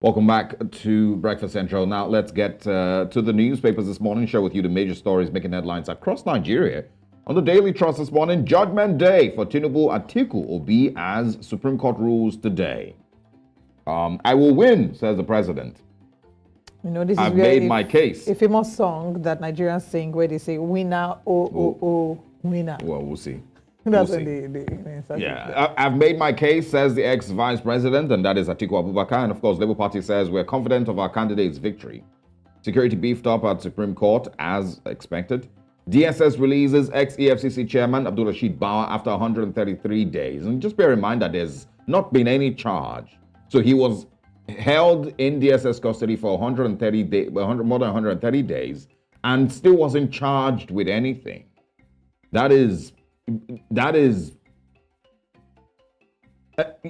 Welcome back to Breakfast Central. Now, let's get to the newspapers this morning. Share with you the major stories making headlines across Nigeria. On the Daily Trust this morning, Judgment Day for Tinubu Atiku Obi as Supreme Court rules today. I will win, says the president. You know, this I've is where made my case. A famous song that Nigerians sing where they say, winner, winner. Well, we'll see. That's We'll when they Yeah, I've made my case, says the ex-vice president, and that is Atiku Abubakar. And of course, Labour Party says we're confident of our candidate's victory. Security beefed up at Supreme Court as expected. DSS releases ex-EFCC chairman Abdul Rashid Bauer after 133 days. And just bear in mind that there's not been any charge. So he was held in DSS custody for 130 days, more than 130 days, and still wasn't charged with anything. That is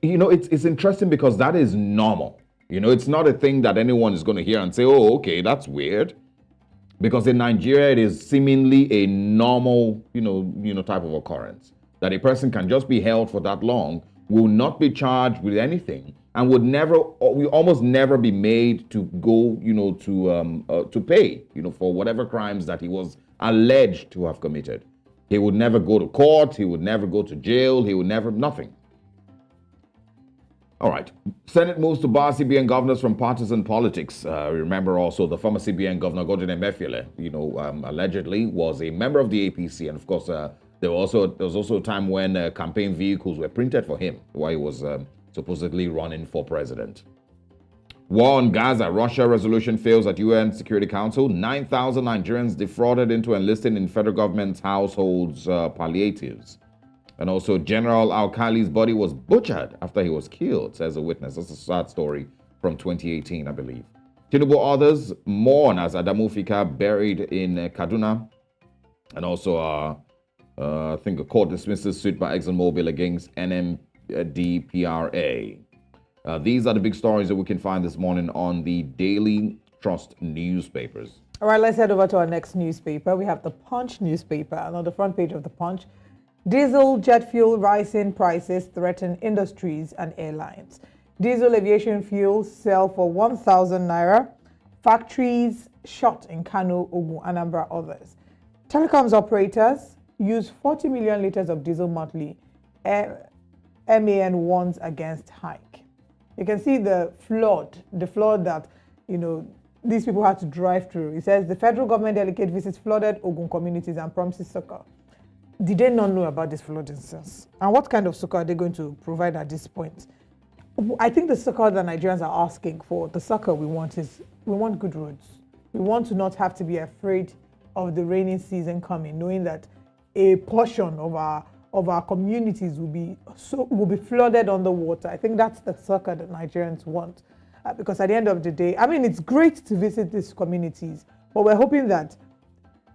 it's interesting because that is normal. It's not a thing that anyone is going to hear and say, oh, okay, that's weird. Because in Nigeria, it is seemingly a normal, type of occurrence that a person can just be held for that long, will not be charged with anything, and will almost never be made to go, to pay, for whatever crimes that he was alleged to have committed. He would never go to court. He would never go to jail. He would never, nothing. All right. Senate moves to bar CBN governors from partisan politics. Remember also the former CBN governor, Gordon Emefiele, allegedly was a member of the APC. And of course, there was also a time when campaign vehicles were printed for him while he was supposedly running for president. War on Gaza. Russia resolution fails at UN Security Council. 9,000 Nigerians defrauded into enlisting in federal government's households palliatives. And also, General Alkali's body was butchered after he was killed, says a witness. That's a sad story from 2018, I believe. Tinubu others mourn as Adamu Fika buried in Kaduna. And also, I think a court dismisses suit by ExxonMobil against NMDPRA. These are the big stories that we can find this morning on the Daily Trust newspapers. All right, let's head over to our next newspaper. We have the Punch newspaper, and on the front page of the Punch, diesel, jet fuel rising prices threaten industries and airlines. Diesel aviation fuel sell for 1,000 naira. Factories shut in Kano, Ogun, Anambra, others. Telecoms operators use 40 million liters of diesel monthly. MAN warns against hike. You can see the flood that, these people had to drive through. It says the federal government delegate visits flooded Ogun communities and promises succor. Did they not know about this flooding sense? And what kind of succor are they going to provide at this point? I think the succor that Nigerians are asking for, the succor we want good roads. We want to not have to be afraid of the rainy season coming, knowing that a portion of our communities will be flooded underwater. I think that's the succor that Nigerians want. Because at the end of the day, it's great to visit these communities, but we're hoping that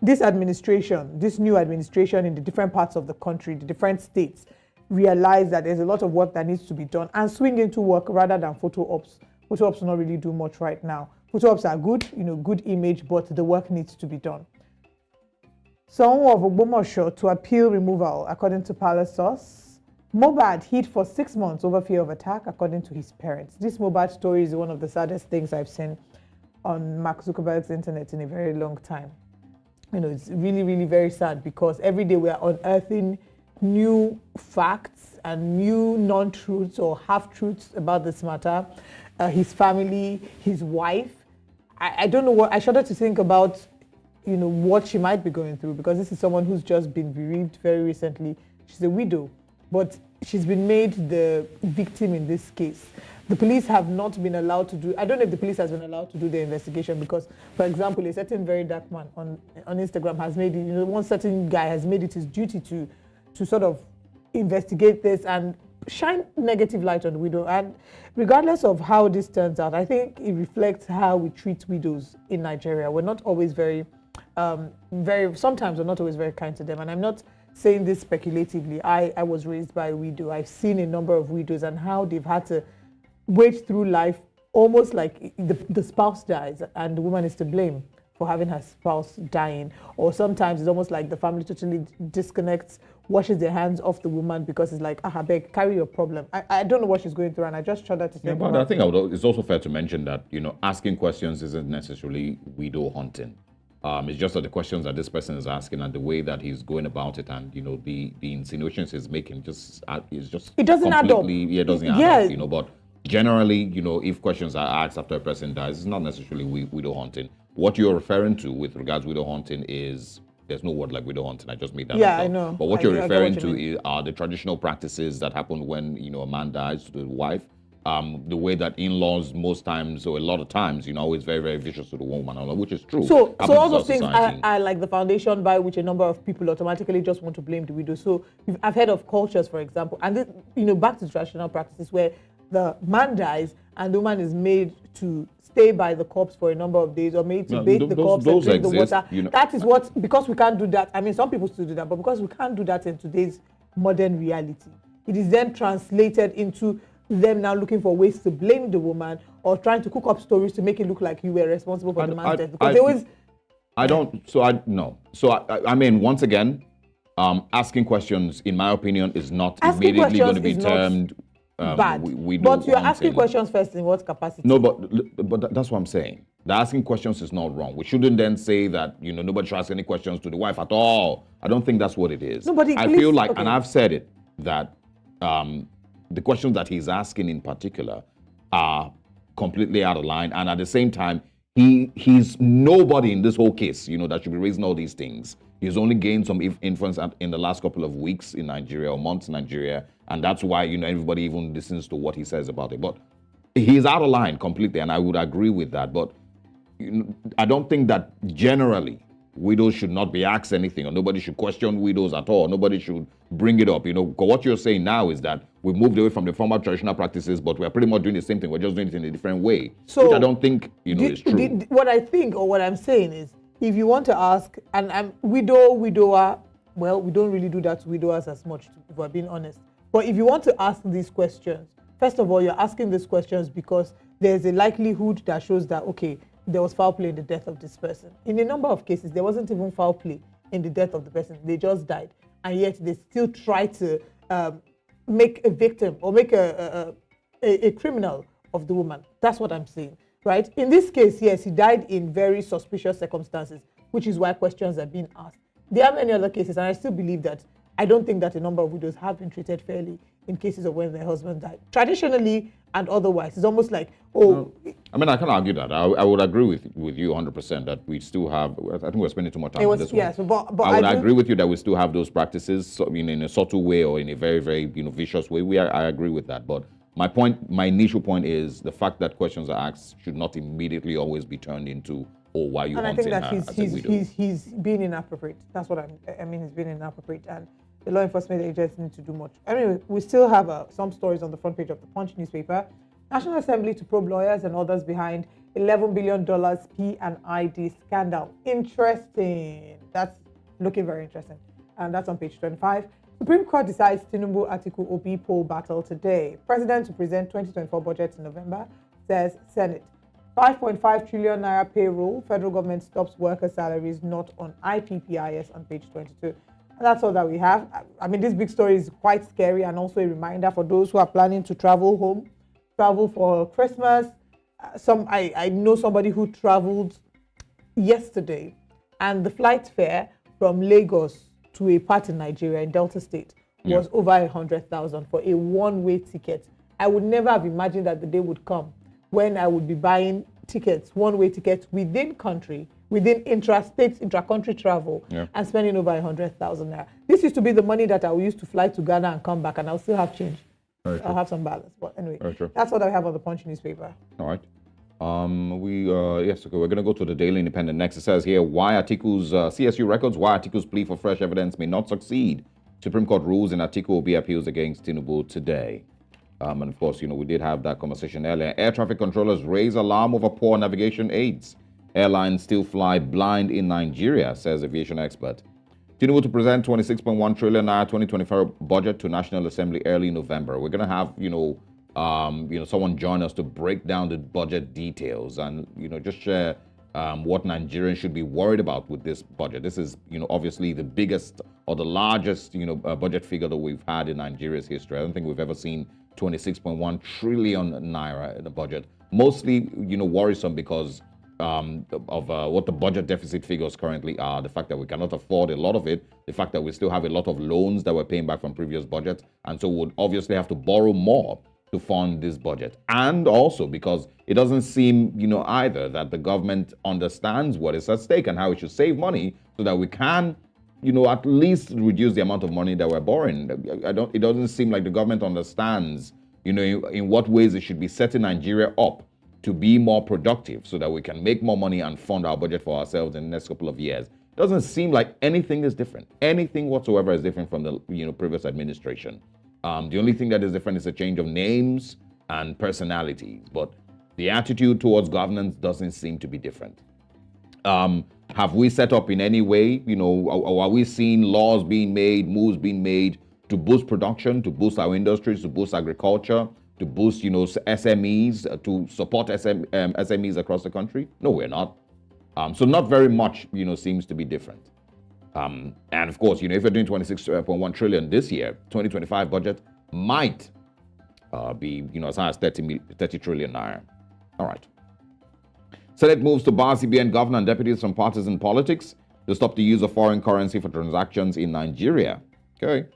this new administration in the different parts of the country, the different states, realize that there's a lot of work that needs to be done and swing into work rather than photo ops. Photo ops do not really do much right now. Photo ops are good, good image, but the work needs to be done. Someone of Ogbonmwan to appeal removal, according to Palace source. Mohbad hid for 6 months over fear of attack, according to his parents. This Mohbad story is one of the saddest things I've seen on Mark Zuckerberg's internet in a very long time. It's really, really very sad because every day we are unearthing new facts and new non-truths or half-truths about this matter. His family, his wife. I don't know what, I shudder to think about what she might be going through, because this is someone who's just been bereaved very recently. She's a widow, but she's been made the victim in this case. The police have not been allowed to do, I don't know if the police has been allowed to do the investigation because, for example, a certain very dark man on Instagram has made it, one certain guy has made it his duty to sort of investigate this and shine negative light on the widow. And regardless of how this turns out, I think it reflects how we treat widows in Nigeria. We're not always sometimes we're not always very kind to them. And I'm not saying this speculatively. I was raised by a widow. I've seen a number of widows and how they've had to wade through life almost like the spouse dies and the woman is to blame for having her spouse dying. Or sometimes it's almost like the family totally disconnects washes their hands off the woman because it's like, I beg, carry your problem. I don't know what she's going through, and I just shudder to Yeah, think but about I think it's also fair to mention that, asking questions isn't necessarily widow hunting. It's just that the questions that this person is asking and the way that he's going about it, and the insinuations he's making is just It doesn't add up. completely, yeah, it doesn't Yeah. add up. But generally, if questions are asked after a person dies, it's not necessarily widow hunting. What you're referring to with regards to widow hunting is, there's no word like widow hunting. I just made that Yeah, up. I know. But what I you're get what referring you to mean. are the traditional practices that happen when a man dies to the wife. The way that in-laws most times, or a lot of times, is very, very vicious to the woman, which is true. So Happens all in our those things society. are like the foundation by which a number of people automatically just want to blame the widow. So I've heard of cultures, for example, and this, back to traditional practices where the man dies and the woman is made to stay by the corpse for a number of days, or made to Yeah, bathe the corpse and those drink the exist, water. That is what, because we can't do that. I mean, some people still do that, but because we can't do that in today's modern reality, it is then translated into them now looking for ways to blame the woman or trying to cook up stories to make it look like you were responsible for the man's death. Because they always... I don't. So I no. So I mean, once again, asking questions, in my opinion, is not Asking immediately going to be questions is not termed bad. we do But you're hunting. asking questions first in what capacity? No, but that's what I'm saying. The asking questions is not wrong. We shouldn't then say that nobody should ask any questions to the wife at all. I don't think that's what it is. Nobody. I feel like, and I've said it, that the questions that he's asking in particular are completely out of line, and at the same time, he's nobody in this whole case, that should be raising all these things. He's only gained some influence in the last couple of weeks in Nigeria or months in Nigeria, and that's why everybody even listens to what he says about it. But he's out of line completely, and I would agree with that. But I don't think that generally widows should not be asked anything, or nobody should question widows at all. Nobody should bring it up. What you're saying now is that we've moved away from the former traditional practices, but we're pretty much doing the same thing. We're just doing it in a different way, So, which I don't think is true. What I think, or what I'm saying is, if you want to ask, and I'm widower, well, we don't really do that to widowers as much, if we're being honest. But if you want to ask these questions, first of all, you're asking these questions because there's a likelihood that shows that, okay, there was foul play in the death of this person. In a number of cases, there wasn't even foul play in the death of the person. They just died. And yet they still try to make a victim or make a criminal of the woman. That's what I'm saying, right? In this case, yes, he died in very suspicious circumstances, which is why questions are being asked. There are many other cases, and I still believe that I don't think that a number of widows have been treated fairly in cases of when their husband died. Traditionally and otherwise, it's almost like, I mean, I can't argue that. I would agree with you 100% that we still have. I think we're spending too much time on this one. Yes, but I would agree with you that we still have those practices, in a subtle way or in a very, very vicious way. I agree with that. But my initial point is the fact that questions are asked should not immediately always be turned into, why you hunting her as a widow. he's being inappropriate. That's what I mean. He's being inappropriate, and the law enforcement agents need to do much. Anyway, we still have some stories on the front page of the Punch newspaper. National Assembly to probe lawyers and others behind $11 billion P&ID scandal. Interesting. That's looking very interesting. And that's on page 25. Supreme Court decides Tinubu Atiku Obi poll battle today. President to present 2024 budget in November, says Senate. 5.5 trillion naira payroll. Federal government stops worker salaries not on IPPIS on page 22. And that's all that we have. I mean, this big story is quite scary, and also a reminder for those who are planning to travel home, travel for Christmas. I know somebody who traveled yesterday, and the flight fare from Lagos to a part in Nigeria, in Delta State, was over 100,000 for a one-way ticket. I would never have imagined that the day would come when I would be buying tickets, one-way tickets within country, within intra-country travel, and spending over 100,000 naira. This used to be the money that I would use to fly to Ghana and come back, and I'll still have change. I'll have some balance. But anyway, that's what I have on the Punch newspaper. All right. We're going to go to the Daily Independent next. It says here, why Atiku's CSU records, why Atiku's plea for fresh evidence may not succeed. Supreme Court rules in Atiku Obi appeals against Tinubu today. And of course, we did have that conversation earlier. Air traffic controllers raise alarm over poor navigation aids. Airlines still fly blind in Nigeria, says aviation expert. Tinubu to present 26.1 trillion naira 2024 budget to National Assembly early November. We're going to have, someone join us to break down the budget details and, just share what Nigerians should be worried about with this budget. This is, obviously the biggest or the largest, budget figure that we've had in Nigeria's history. I don't think we've ever seen 26.1 trillion naira in the budget. Mostly, worrisome because of what the budget deficit figures currently are, the fact that we cannot afford a lot of it, the fact that we still have a lot of loans that we're paying back from previous budgets, and so we'll obviously have to borrow more to fund this budget. And also because it doesn't seem, either that the government understands what is at stake and how it should save money so that we can, at least reduce the amount of money that we're borrowing. It doesn't seem like the government understands, in what ways it should be setting Nigeria up to be more productive so that we can make more money and fund our budget for ourselves in the next couple of years. It doesn't seem like anything is different. Anything whatsoever is different from the previous administration. The only thing that is different is a change of names and personalities, but the attitude towards governance doesn't seem to be different. Have we set up in any way, or are we seeing laws being made, moves being made to boost production, to boost our industries, to boost agriculture, to boost, SMEs, to support SMEs across the country? No, we're not. So not very much, seems to be different. And of course, if you're doing 26.1 trillion this year, 2025 budget might be, as high as 30 trillion naira. All right. Senate moves to bar CBN governor and deputies from partisan politics to stop the use of foreign currency for transactions in Nigeria. Okay.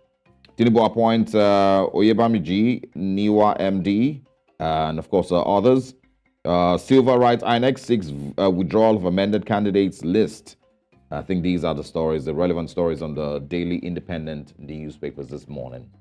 Tinubu appoints Oyebamiji, Niwa MD, and of course others. Silver Rights INEC seeks withdrawal of amended candidates list. I think these are the stories, the relevant stories on the daily independent newspapers this morning.